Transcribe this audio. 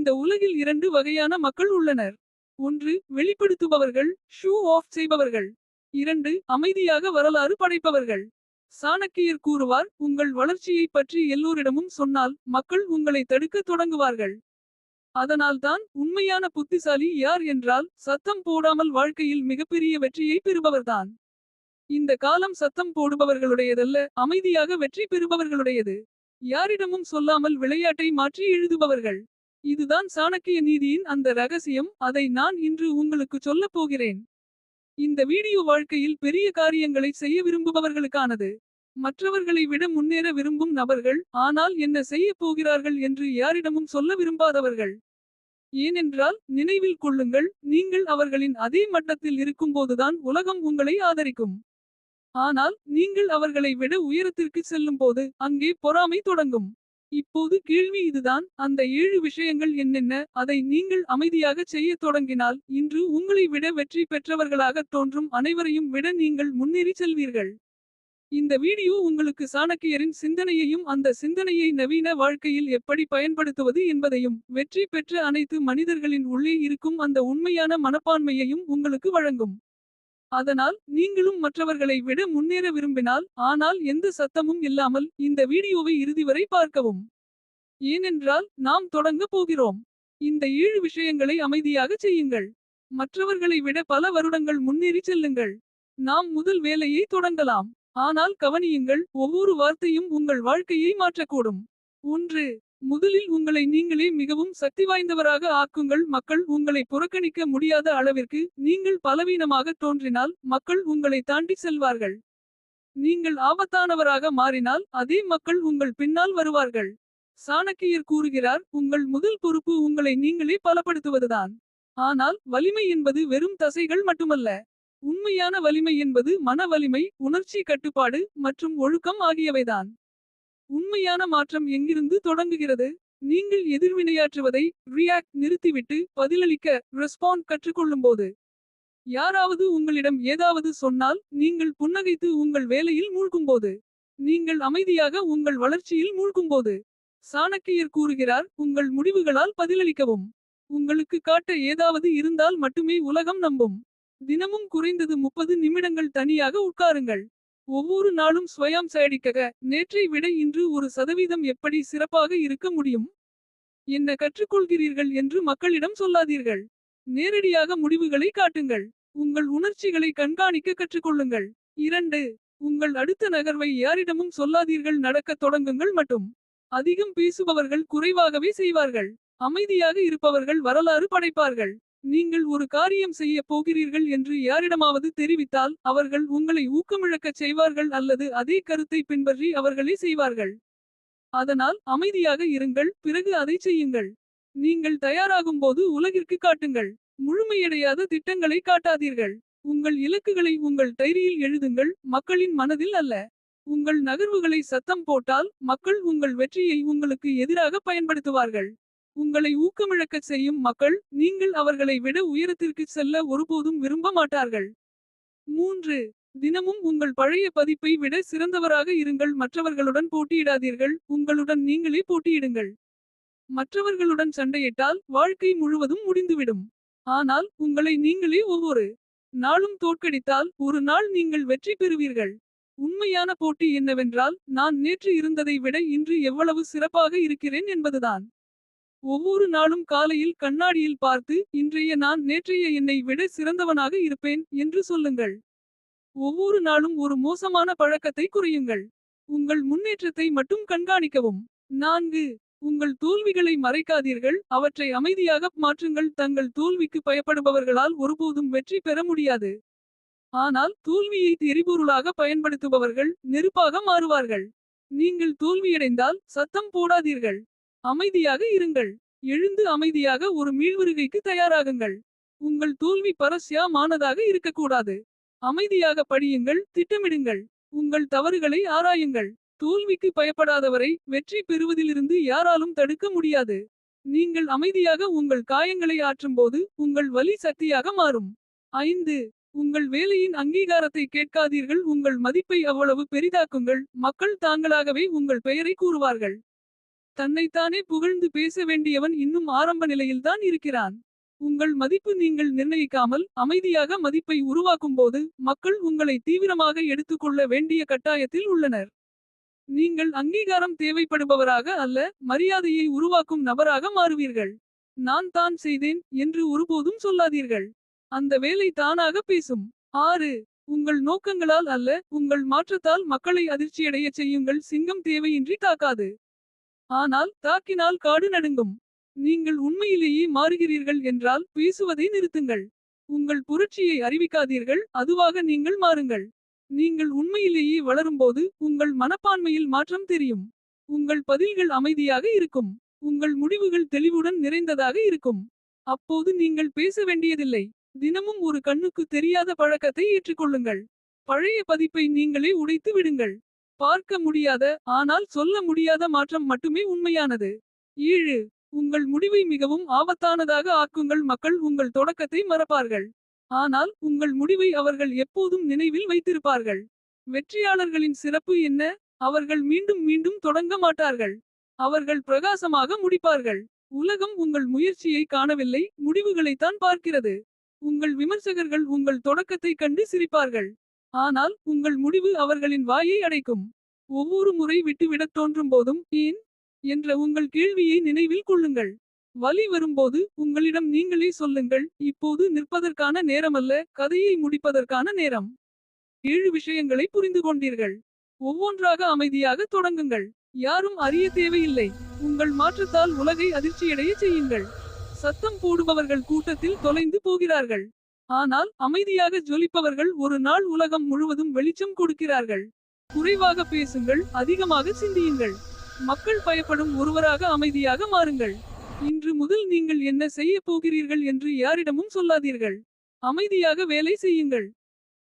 இந்த உலகில் இரண்டு வகையான மக்கள் உள்ளனர். ஒன்று வெளிப்படுத்துபவர்கள், ஷூ ஆஃப் செய்பவர்கள். இரண்டு அமைதியாக வரலாறு படைப்பவர்கள். சாணக்கியர் கூறுவார், உங்கள் வளர்ச்சியைப் பற்றி எல்லோரிடமும் சொன்னால் மக்கள் உங்களை தடுக்கத் தொடங்குவார்கள். அதனால்தான் உண்மையான புத்திசாலி யார் என்றால் சத்தம் போடாமல் வாழ்க்கையில் மிகப்பெரிய வெற்றியை பெறுபவர்தான். இந்த காலம் சத்தம் போடுபவர்களுடையதல்ல, அமைதியாக வெற்றி பெறுபவர்களுடையது. யாரிடமும் சொல்லாமல் விளையாட்டை மாற்றி எழுதுபவர்கள். இதுதான் சாணக்கிய நீதியின் அந்த ரகசியம். அதை நான் இன்று உங்களுக்கு சொல்லப் போகிறேன். இந்த வீடியோ வாழ்க்கையில் பெரிய காரியங்களை செய்ய விரும்புபவர்களுக்கானது. மற்றவர்களை விட முன்னேற விரும்பும் நபர்கள், ஆனால் என்ன செய்யப் போகிறார்கள் என்று யாரிடமும் சொல்ல விரும்பாதவர்கள். ஏனென்றால் நினைவில் கொள்ளுங்கள், நீங்கள் அவர்களின் அதே மட்டத்தில் இருக்கும்போதுதான் உலகம் உங்களை ஆதரிக்கும். ஆனால் நீங்கள் அவர்களை விட உயரத்திற்கு செல்லும்போது அங்கே பொறாமை தொடங்கும். இப்போது கேள்வி இதுதான், அந்த 7 விஷயங்கள் என்னென்ன? அதை நீங்கள் அமைதியாகச் செய்யத் தொடங்கினால் இன்று உங்களை விட வெற்றி பெற்றவர்களாகத் தோன்றும் அனைவரையும் விட நீங்கள் முன்னேறிச் செல்வீர்கள். இந்த வீடியோ உங்களுக்கு சாணக்கியரின் சிந்தனையையும் அந்த சிந்தனையை நவீன வாழ்க்கையில் எப்படி பயன்படுத்துவது என்பதையும் வெற்றி பெற்ற அனைத்து மனிதர்களின் உள்ளே இருக்கும் அந்த உண்மையான மனப்பான்மையையும் உங்களுக்கு வழங்கும். அதனால் நீங்களும் மற்றவர்களை விட முன்னேற விரும்பினால், ஆனால் எந்த சத்தமும் இல்லாமல் இந்த வீடியோவை இறுதி வரை பார்க்கவும். ஏனென்றால் நாம் தொடங்க போகிறோம். இந்த 7 விஷயங்களை அமைதியாக செய்யுங்கள். மற்றவர்களை விட பல வருடங்கள் முன்னேறி செல்லுங்கள். நாம் முதல் வேலையை தொடங்கலாம். ஆனால் கவனியுங்கள், ஒவ்வொரு வார்த்தையும் உங்கள் வாழ்க்கையை மாற்றக்கூடும். 1. முதலில் உங்களை நீங்களே மிகவும் சக்தி வாய்ந்தவராக ஆக்குங்கள். மக்கள் உங்களை புறக்கணிக்க முடியாத அளவிற்கு நீங்கள் பலவீனமாக தோன்றினால் மக்கள் உங்களை தாண்டி செல்வார்கள். நீங்கள் ஆபத்தானவராக மாறினால் அதே மக்கள் உங்கள் பின்னால் வருவார்கள். சாணக்கியர் கூறுகிறார், உங்கள் முதல் பொறுப்பு உங்களை நீங்களே பலப்படுத்துவதுதான். ஆனால் வலிமை என்பது வெறும் தசைகள் மட்டுமல்ல. உண்மையான வலிமை என்பது மன வலிமை, உணர்ச்சி கட்டுப்பாடு மற்றும் ஒழுக்கம் ஆகியவைதான். உண்மையான மாற்றம் எங்கிருந்து தொடங்குகிறது? நீங்கள் எதிர்வினையாற்றுவதை நிறுத்திவிட்டு பதிலளிக்க கற்றுக்கொள்ளும்போது. யாராவது உங்களிடம் ஏதாவது சொன்னால் நீங்கள் புன்னகைத்து உங்கள் வேலையில் மூழ்கும்போது. நீங்கள் அமைதியாக உங்கள் வளர்ச்சியில் மூழ்கும்போது. சாணக்கியர் கூறுகிறார், உங்கள் முடிவுகளால் பதிலளிக்கவும். உங்களுக்கு காட்ட ஏதாவது இருந்தால் மட்டுமே உலகம் நம்பும். தினமும் குறைந்தது 30 நிமிடங்கள் தனியாக உட்காருங்கள். ஒவ்வொரு நாளும் ஸ்வயம் செயடிக்கக, நேற்றை விட இன்று 1% எப்படி சிறப்பாக இருக்க முடியும்? என்ன கற்றுக்கொள்கிறீர்கள் என்று மக்களிடம் சொல்லாதீர்கள். நேரடியாக முடிவுகளை காட்டுங்கள். உங்கள் உணர்ச்சிகளை கண்காணிக்க கற்றுக்கொள்ளுங்கள். 2. உங்கள் அடுத்த நகர்வை யாரிடமும் சொல்லாதீர்கள். நடக்கத் தொடங்குங்கள் மட்டும். அதிகம் பேசுபவர்கள் குறைவாகவே செய்வார்கள். அமைதியாக இருப்பவர்கள் வரலாறு படைப்பார்கள். நீங்கள் ஒரு காரியம் செய்ய போகிறீர்கள் என்று யாரிடமாவது தெரிவித்தால் அவர்கள் உங்களை ஊக்கமிழக்கச் செய்வார்கள் அல்லது அதே கருத்தை பின்பற்றி அவர்களே செய்வார்கள். அதனால் அமைதியாக இருங்கள், பிறகு அதை செய்யுங்கள். நீங்கள் தயாராகும்போது உலகிற்கு காட்டுங்கள். முழுமையடையாத திட்டங்களை காட்டாதீர்கள். உங்கள் இலக்குகளை உங்கள் டைரியில் எழுதுங்கள், மக்களின் மனதில் அல்ல. உங்கள் நகர்வுகளை சத்தம் போட்டால் மக்கள் உங்கள் வெற்றியை உங்களுக்கு எதிராக பயன்படுத்துவார்கள். உங்களை ஊக்கமிழக்கச் செய்யும் மக்கள், நீங்கள் அவர்களை விட உயரத்திற்கு செல்ல ஒருபோதும் விரும்ப மாட்டார்கள். 3. தினமும் உங்கள் பழைய பதிப்பை விட சிறந்தவராக இருங்கள். மற்றவர்களுடன் போட்டியிடாதீர்கள், உங்களுடன் நீங்களே போட்டியிடுங்கள். மற்றவர்களுடன் சண்டையிட்டால் வாழ்க்கை முழுவதும் முடிந்துவிடும். ஆனால் உங்களை நீங்களே ஒவ்வொரு நாளும் தோற்கடித்தால் ஒரு நாள் நீங்கள் வெற்றி பெறுவீர்கள். உண்மையான போட்டி என்னவென்றால், நான் நேற்று இருந்ததை விட இன்று எவ்வளவு சிறப்பாக இருக்கிறேன் என்பதுதான். ஒவ்வொரு நாளும் காலையில் கண்ணாடியில் பார்த்து, இன்றைய நான் நேற்றைய என்னை விட சிறந்தவனாக இருப்பேன் என்று சொல்லுங்கள். ஒவ்வொரு நாளும் ஒரு மோசமான பழக்கத்தை குறையுங்கள். உங்கள் முன்னேற்றத்தை மட்டும் கண்காணிக்கவும். 4. உங்கள் தோல்விகளை மறைக்காதீர்கள், அவற்றை அமைதியாக மாற்றுங்கள். தங்கள் தோல்விக்கு பயப்படுபவர்களால் ஒருபோதும் வெற்றி பெற முடியாது. ஆனால் தோல்வியை எரிபொருளாக பயன்படுத்துபவர்கள் நெருப்பாக மாறுவார்கள். நீங்கள் தோல்வியடைந்தால் சத்தம் போடாதீர்கள். அமைதியாக இருங்கள். எழுந்து அமைதியாக ஒரு மீள்வருகைக்கு தயாராகுங்கள். உங்கள் தோல்வி மானதாக இருக்கக்கூடாது. அமைதியாக படியுங்கள், திட்டமிடுங்கள். உங்கள் தவறுகளை ஆராயுங்கள். தோல்விக்கு பயப்படாதவரை வெற்றி பெறுவதிலிருந்து யாராலும் தடுக்க முடியாது. நீங்கள் அமைதியாக உங்கள் காயங்களை ஆற்றும்போது உங்கள் வலி சக்தியாக மாறும். 5. உங்கள் வேலையின் அங்கீகாரத்தை கேட்காதீர்கள், உங்கள் மதிப்பை அவ்வளவு பெரிதாக்குங்கள். மக்கள் தாங்களாகவே உங்கள் பெயரை கூறுவார்கள். தன்னைத்தானே புகழ்ந்து பேச வேண்டியவன் இன்னும் ஆரம்ப நிலையில்தான் இருக்கிறான். உங்கள் மதிப்பு நீங்கள் நிர்ணயிக்காமல் அமைதியாக மதிப்பை உருவாக்கும்போது மக்கள் உங்களை தீவிரமாக எடுத்துக்கொள்ள வேண்டிய கட்டாயத்தில் உள்ளனர். நீங்கள் அங்கீகாரம் தேவைப்படுபவராக அல்ல, மரியாதையை உருவாக்கும் நபராக மாறுவீர்கள். நான் தான் செய்தேன் என்று ஒருபோதும் சொல்லாதீர்கள். அந்த வேலை தானாக பேசும். 6. உங்கள் நோக்கங்களால் அல்ல, உங்கள் மாற்றத்தால் மக்களை அதிர்ச்சியடையச் செய்யுங்கள். சிங்கம் தேவையின்றி தாக்காது, ஆனால் தாக்கினால் காடு நடுங்கும். நீங்கள் உண்மையிலேயே மாறுகிறீர்கள் என்றால் பேசுவதை நிறுத்துங்கள். உங்கள் புரட்சியை அறிவிக்காதீர்கள், அதுவாக நீங்கள் மாறுங்கள். நீங்கள் உண்மையிலேயே வளரும்போது உங்கள் மனப்பான்மையில் மாற்றம் தெரியும். உங்கள் பதில்கள் அமைதியாக இருக்கும். உங்கள் முடிவுகள் தெளிவுடன் நிறைந்ததாக இருக்கும். அப்போது நீங்கள் பேச வேண்டியதில்லை. தினமும் ஒரு கண்ணுக்கு தெரியாத பழக்கத்தை ஏற்றுக்கொள்ளுங்கள். பழைய பதிப்பை நீங்களே உடைத்து விடுங்கள். பார்க்க முடியாத ஆனால் சொல்ல முடியாத மாற்றம் மட்டுமே உண்மையானது. 7. உங்கள் முடிவை மிகவும் ஆபத்தானதாக ஆக்குங்கள். மக்கள் உங்கள் தொடக்கத்தை மறப்பார்கள், ஆனால் உங்கள் முடிவை அவர்கள் எப்போதும் நினைவில் வைத்திருப்பார்கள். வெற்றியாளர்களின் சிறப்பு என்ன? அவர்கள் மீண்டும் மீண்டும் தொடங்க மாட்டார்கள். அவர்கள் பிரகாசமாக முடிப்பார்கள். உலகம் உங்கள் முயற்சியை காணவில்லை, முடிவுகளைத்தான் பார்க்கிறது. உங்கள் விமர்சகர்கள் உங்கள் தொடக்கத்தை கண்டு சிரிப்பார்கள், ஆனால் உங்கள் முடிவு அவர்களின் வாயை அடைக்கும். ஒவ்வொரு முறை விட்டுவிடத் தோன்றும் போதும் ஏன் என்ற உங்கள் கேள்வியை நினைவில் கொள்ளுங்கள். வலி வரும்போது உங்களிடம் நீங்களே சொல்லுங்கள், இப்போது நிற்பதற்கான நேரமல்ல, கதையை முடிப்பதற்கான நேரம். 7 விஷயங்களை புரிந்து கொண்டீர்கள். ஒவ்வொன்றாக அமைதியாக தொடங்குங்கள். யாரும் அறிய தேவையில்லை. உங்கள் மாற்றத்தால் உலகை அதிர்ச்சியடைய செய்யுங்கள். சத்தம் போடுபவர்கள் கூட்டத்தில் தொலைந்து போகிறார்கள், ஆனால் அமைதியாக ஜொலிப்பவர்கள் ஒரு நாள் உலகம் முழுவதும் வெளிச்சம் கொடுக்கிறார்கள். குறைவாக பேசுங்கள், அதிகமாக சிந்தியுங்கள். மக்கள் பயப்படும் ஒருவராக அமைதியாக மாறுங்கள். இன்று முதல் நீங்கள் என்ன செய்யப் போகிறீர்கள் என்று யாரிடமும் சொல்லாதீர்கள். அமைதியாக வேலை செய்யுங்கள்.